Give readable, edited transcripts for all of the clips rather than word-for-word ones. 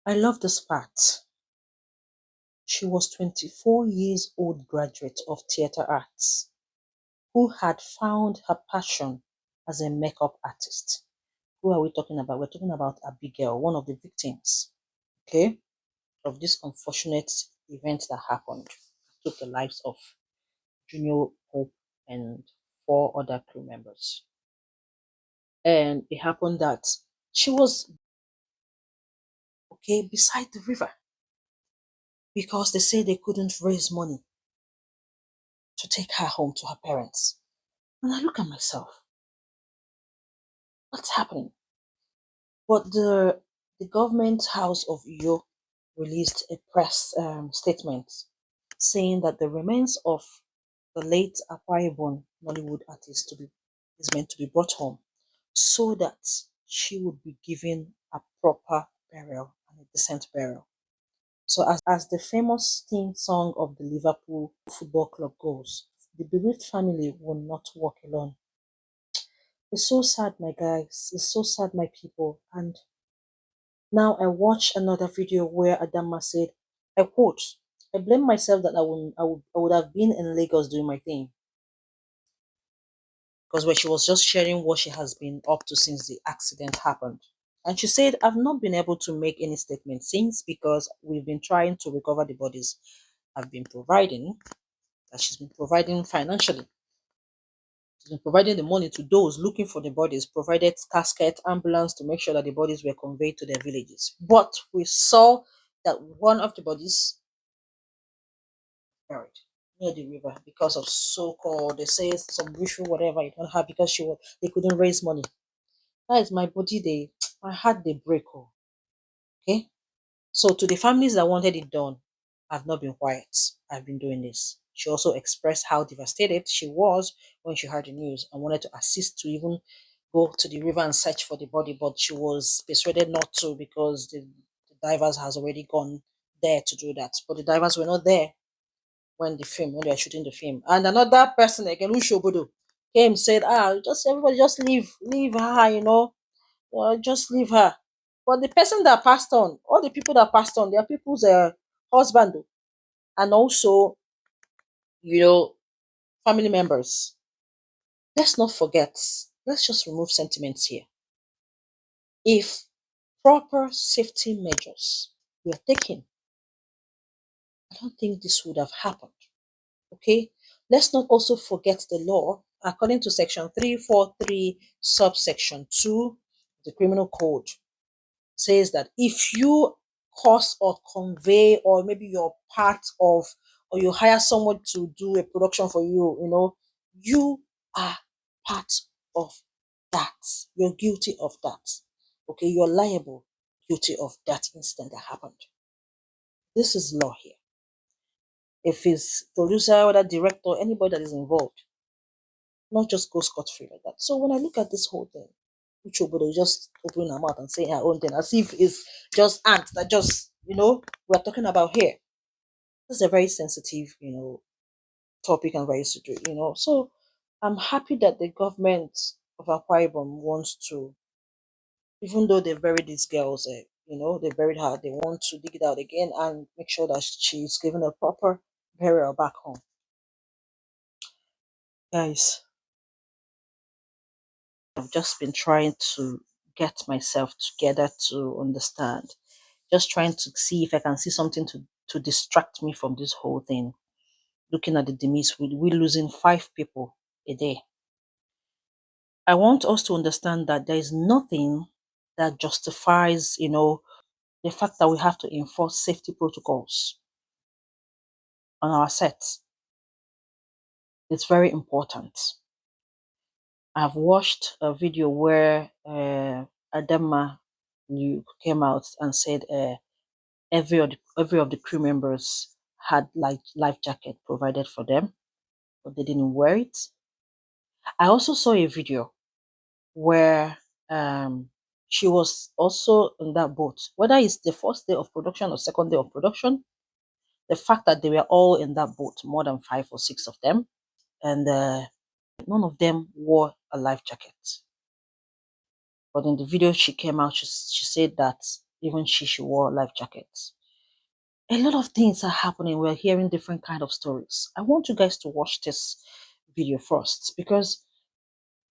I love this part. She was 24 years old graduate of theater arts who had found her passion as a makeup artist. Who are we talking about? We're talking about Abigail, one of the victims, okay, of this unfortunate event that happened, took the lives of Jnr Pope and 4 other crew members. And it happened that she was okay beside the river because they say they couldn't raise money to take her home to her parents. And I look at myself, what's happening? But the government house of Uyo released a press statement saying that the remains of the late Akwa Nollywood artist is meant to be brought home so that she would be given a proper burial and a decent burial. So as the famous theme song of the Liverpool Football Club goes, the bereaved family will not walk alone. It's so sad, my guys. It's so sad, my people. And now I watched another video where Adama said, I quote, I blame myself that I would have been in Lagos doing my thing. Because when she was just sharing what she has been up to since the accident happened. And she said, I've not been able to make any statement since because we've been trying to recover the bodies I've been providing, that she's been providing financially. She's been providing the money to those looking for the bodies, provided casket, ambulance to make sure that the bodies were conveyed to their villages. But we saw that one of the bodies buried near the river because of so-called, they say some ritual, whatever it don't have because they couldn't raise money. That is my body, my heart they break. Oh, okay. So to the families that wanted it done, I've not been quiet. I've been doing this. She also expressed how devastated she was when she heard the news and wanted to assist to even go to the river and search for the body, but she was persuaded not to because the divers has already gone there to do that. But the divers were not there when they were shooting the film. And another person again, Ushobodo, came said, just everybody just leave her, just leave her. But the person that passed on, all the people that passed on, they are people's husband, and also, you know, family members. Let's not forget, let's just remove sentiments here. If proper safety measures were taken, I don't think this would have happened. Okay? Let's not also forget the law. According to section 343, subsection 2, the criminal code, says that if you cause or convey, or maybe you're part of, or you hire someone to do a production for you, you are part of that. You're guilty of that. Okay, you're liable, guilty of that incident that happened. This is law here. If it's producer or that director, anybody that is involved, not just go scot-free like that. So when I look at this whole thing, Uchobodo just opening her mouth and saying her own thing as if it's just ants that just, we're talking about here. This is a very sensitive, topic and very serious. So I'm happy that the government of Akwa Ibom wants to, even though they buried these girls, they buried her, they want to dig it out again and make sure that she's given a proper burial back home. Guys, I've just been trying to get myself together to understand. Just trying to see if I can see something to distract me from this whole thing. Looking at the demise, we're losing 5 people a day. I want us to understand that there is nothing that justifies, the fact that we have to enforce safety protocols on our sets. It's very important. I've watched a video where Adama came out and said every of the crew members had life jacket provided for them, but they didn't wear it. I also saw a video where she was also in that boat. Whether it's the first day of production or second day of production, the fact that they were all in that boat, more than 5 or 6 of them, and none of them wore a life jacket. But in the video she came out, she said that even she wore life jackets. A lot of things are happening. We're hearing different kind of stories. I want you guys to watch this video first because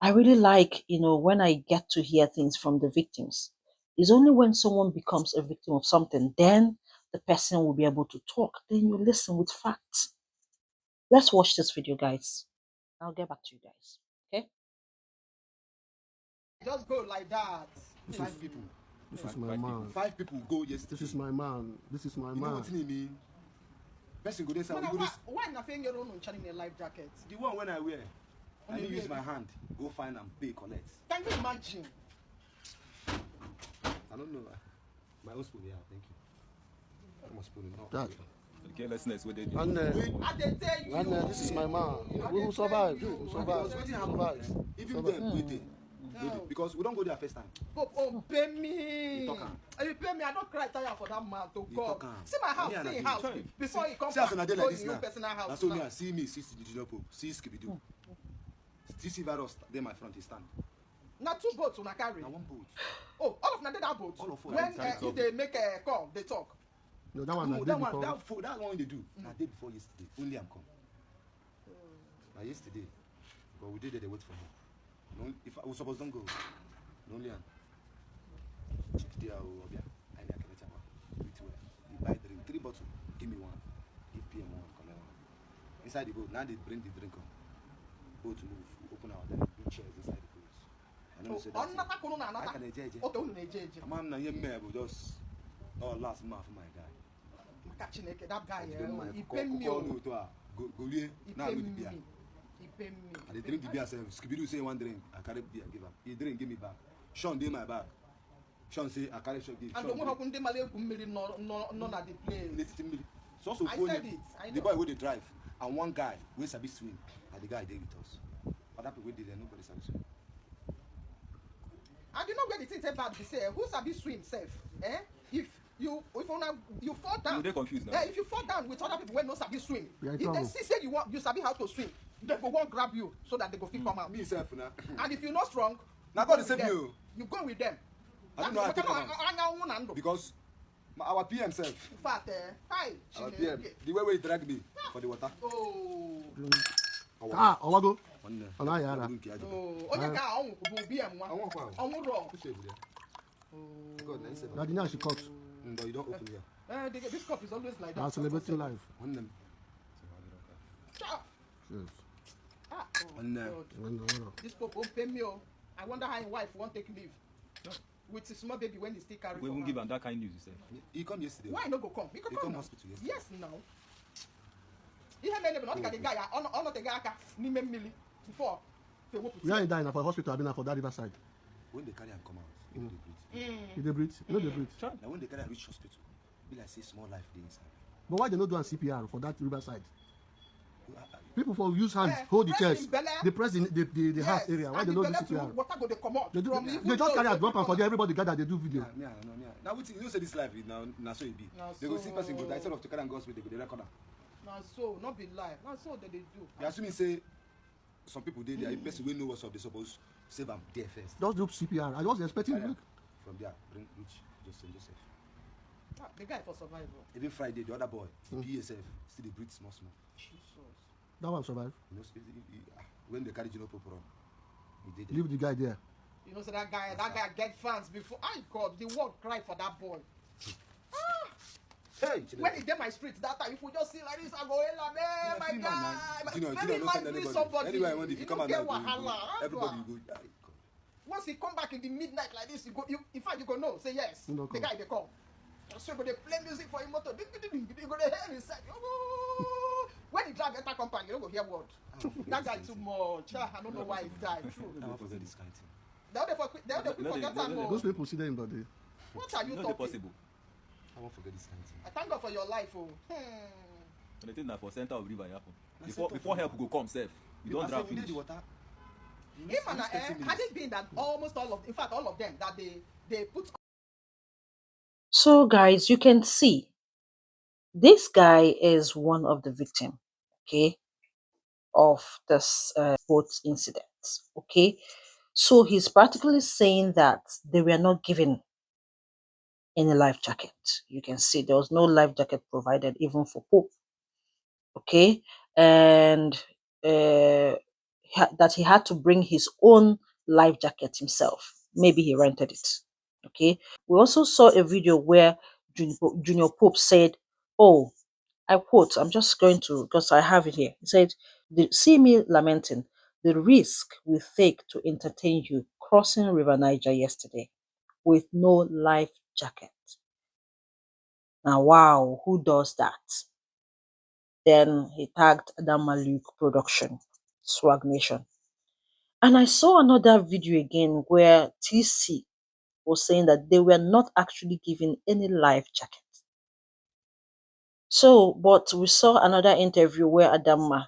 I really like, when I get to hear things from the victims. It's only when someone becomes a victim of something, then the person will be able to talk. Then you listen with facts. Let's watch this video, guys. I'll get back to you guys. Okay? Just go like that. Five people. This is my man. Five people go yesterday. This is my man. This is my You know man. what I mean? Person go there. Why not saying your own on a life jacket? The one when I wear. I Only need use wear. my hand. Go find and pay collect. Can you imagine? I don't know. My own spoon, yeah. Thank you. I must spoon it. That. The carelessness with it. And I did tell you. this is my man. We will survive. We will survive. Because We wetin will happen? survive. Even them, wait. Because we don't go there first time. Pope, oh, pay me. You talk am. You pay me. I don't cry tire for that man to You God. talk am. See my house, Me and see I house. dey. Before he comes See as una dey like this your now. personal house. Na so me now. and see me, see the Jnr Pope, see Scooby-Doo. See virus there my front, he stand. Now two boats on a carry. Na one boat. Oh, all of them did that boat. All of us When inside if they make a call, they talk. No, that one I No, did that one, before. that one they do. Na day before yesterday. Only I'm come. Na yesterday. But we did it, they wait for him. No, if I was supposed don't go. No, only I'm. Chickadee or Obia. I need a connection. You buy three bottles. Give me one. Give PM one. Collect one. Inside the boat. Now they bring the drink on. Boat move. Open our dining. Do chairs inside the boat. I know say that. I can enjoy it. Okay, only JJ. I'm not here, but just last month for my guy. Catching that guy, he Go pay me. go here. He Now pay with me. the beer. He pay me. I dey drink the beer sef. Scooby-Doo say one drink, I carry beer give am. He drink give me back. Sean dey my back. Sean say I carry Sean give. And the one who dey male kumiri no na the place. So also I phone said it. I the know. boy wey dey drive and one guy wey sabi swim and the guy dey with us. Other people wey dey there nobody sabi swim. And you know where the thing take bad be say who sabi swim sef? If you fall down. You're confused now. If you fall down with other people wey no sabi swim, Yeah, if they see say you sabi how to swim, they go wan grab you so that they go fit come out. Me sef na. And if you not strong, Na you God go dey save with me them. o. You go with them. I don't know how to come out. Anya Because our PM sef. in fact, hi. Our PM. The way he drag me for the water. Oh. Ah, Owago. One day. Ona yara. Oh. Onye ka onwu ko bu BM wa. Àwọn kwa. Onwu raw. Who save there? God, na he save. That dinner she cut. But you don't open here. This cup is always like that. Now celebrating life. One them. Ah, Yes. oh, And, God. This Pope won't pay me. Oh. I wonder how his wife won't take leave. With his small baby when he still carry We for won't her. give him that kind news, you say. He come yesterday. Why no go come? He could He come come now. hospital yesterday. Yes, now. Ihe mere bụ na ọ dịka the guy ọ nọteghị aka n'ime mmiri before they wepụ We are in dying for hospital. I've been for that riverside. When they carry him come out, he no dey breathe. You dey breathe? You know they breathe. Now when they carry him reach hospital, be like say small life dey inside. But why they not do a CPR for that riverside? Ah, People for use hands, Eh, hold the press chest, in belle. they press the heart area. Why and they the not do belle too, CPR? water go dey comot They, do, from they even just though carry a say drop and for people- there, everybody gather, they do video. Now what you know say this life is now so it be. Na They go see so. person go die instead of to carry am go hospital, they go dey record am. Na so no be lie na so they dey do. You assuming say some people dey there, person wey know what's up, they suppose save am there first. Just do CPR. I was expecting Carry am look. from there, bring reach Joseph. The guy for survival. Even Friday, the other boy, PSF, still dey breathe small. Jesus. That one survive. You know, when they carry Jnr Pope run, he did there. Leave the guy there. You know, so that guy get fans before. I God, the world cry for that boy. Hey, When he get my street that time, if we just see like this, I go, hey, man, Yeah, my free man, man. guy. Junior, Maybe Junior, no might send free anybody. somebody. Anyway, when if you You come don't out get now, wahala. everybody will go. Once he come back in the midnight like this, in fact, you go know, say yes. You don't The come. guy they come. So they play music for him motor. You go to hear inside. Oh, when he drive enter company, you don't go hear word. That guy too much. I don't know why he died. True. I won't forget this kind of thing. They forget that. Those people see them in body. What are you Not talking? possible. I won't forget this kind of thing. I thank God for your life, oh. And the thing that for center of river happen. Na Before center before of help river. go come safe. You don't I drown said, we need finish. the water. Him and had it been that almost all of, in fact, all of them that they put. So, guys, you can see this guy is one of the victim, okay, of this boat incident, okay. So he's practically saying that they were not given any life jacket. You can see there was no life jacket provided even for Pope. Okay, and that he had to bring his own life jacket himself. Maybe he rented it. Okay, we also saw a video where Jnr Pope said, "Oh, I quote, I'm just going to, because I have it here. He said, see me lamenting the risk we take to entertain you crossing River Niger yesterday with no life jacket." Now, wow, who does that? Then he tagged Adam Malik Production, Swag Nation. And I saw another video again where TC was saying that they were not actually given any life jacket. So, but we saw another interview where Adama,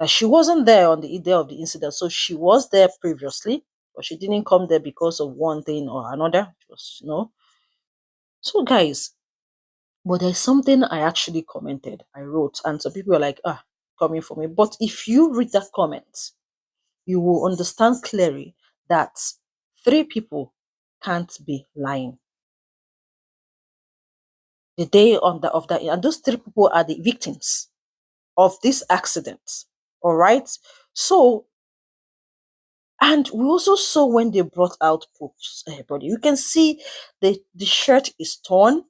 she wasn't there on the day of the incident, so she was there previously, but she didn't come there because of one thing or another. It was, So, guys, but there's something I actually commented, I wrote, and some people were like, coming for me. But if you read that comment, you will understand clearly that 3 people can't be lying. The day of that, and those 3 people are the victims of this accident. All right. So, and we also saw when they brought out Pope's body, you can see the shirt is torn.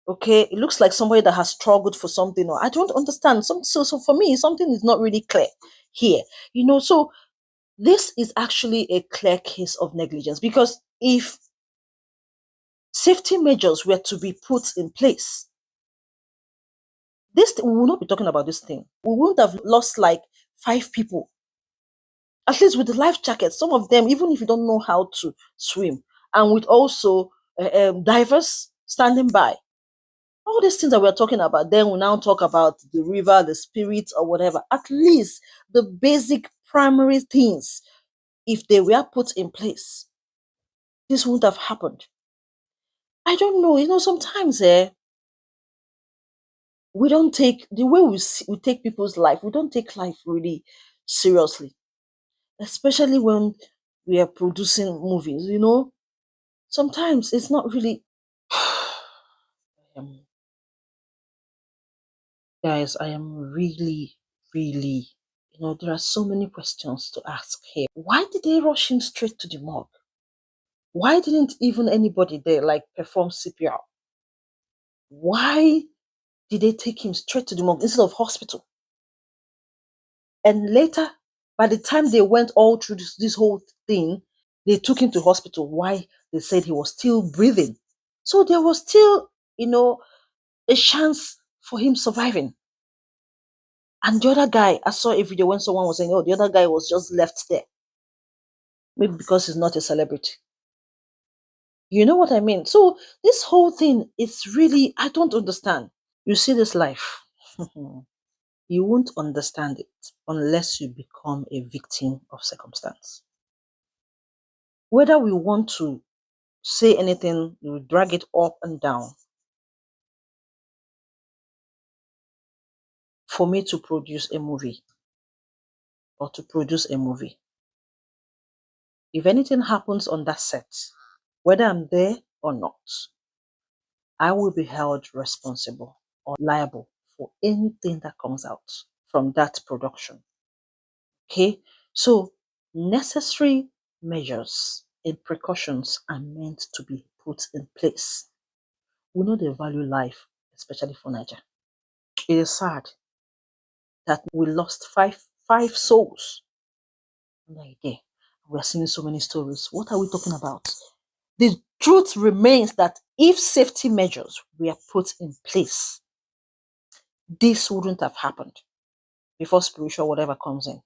Okay, it looks like somebody that has struggled for something, or I don't understand. So for me, something is not really clear here. So this is actually a clear case of negligence, because if safety measures were to be put in place, we will not be talking about this thing. We wouldn't have lost like 5 people. At least with the life jackets, some of them, even if you don't know how to swim, and with also divers standing by. All these things that we're talking about, then we now talk about the river, the spirits, or whatever. At least the basic primary things, if they were put in place, this wouldn't have happened. I don't know. Sometimes we don't take the way we take people's life. We don't take life really seriously, especially when we are producing movies. Sometimes it's not really. Guys, I am really, really, there are so many questions to ask here. Why did they rush him straight to the morgue? Why didn't even anybody there like perform CPR? Why did they take him straight to the morgue instead of hospital? And later, by the time they went all through this whole thing, they took him to hospital. Why? They said he was still breathing. So there was still, a chance for him surviving. And the other guy, I saw a video when someone was saying, oh, the other guy was just left there. Maybe because he's not a celebrity. You know what I mean? So this whole thing is really, I don't understand. You see this life, you won't understand it unless you become a victim of circumstance. Whether we want to say anything, we drag it up and down. For me to produce a movie or to produce a movie, if anything happens on that set, whether I'm there or not, I will be held responsible or liable for anything that comes out from that production. Okay, so necessary measures and precautions are meant to be put in place. We know they value life, especially for Niger. It is sad that we lost five souls on that day. We're seeing so many stories. What are we talking about? The truth remains that if safety measures were put in place, this wouldn't have happened before spiritual whatever comes in.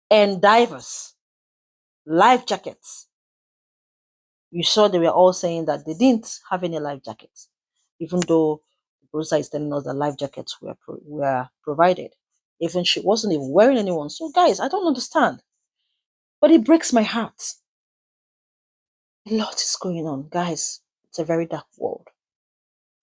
And divers, life jackets. You saw they were all saying that they didn't have any life jackets, even though the producer is telling us that life jackets were provided. Even she wasn't even wearing anyone. So guys, I don't understand. But it breaks my heart. A lot is going on, guys. It's a very dark world.